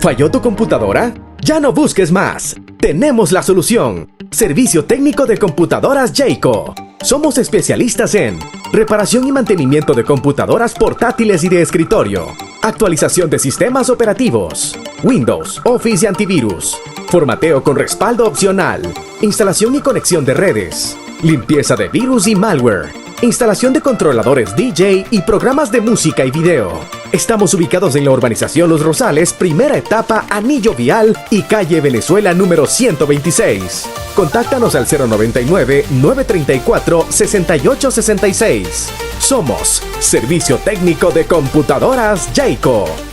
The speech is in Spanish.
¿Falló tu computadora? Ya no busques más. Tenemos la solución. Servicio técnico de computadoras Jayco. Somos especialistas en reparación y mantenimiento de computadoras portátiles y de escritorio, actualización de sistemas operativos, Windows, Office y antivirus, formateo con respaldo opcional, instalación y conexión de redes, limpieza de virus y malware, instalación de controladores DJ y programas de música y video. Estamos ubicados en la urbanización Los Rosales, primera etapa, Anillo Vial y calle Venezuela número 126. Contáctanos al 099-934-6866. Somos Servicio Técnico de Computadoras Jayco.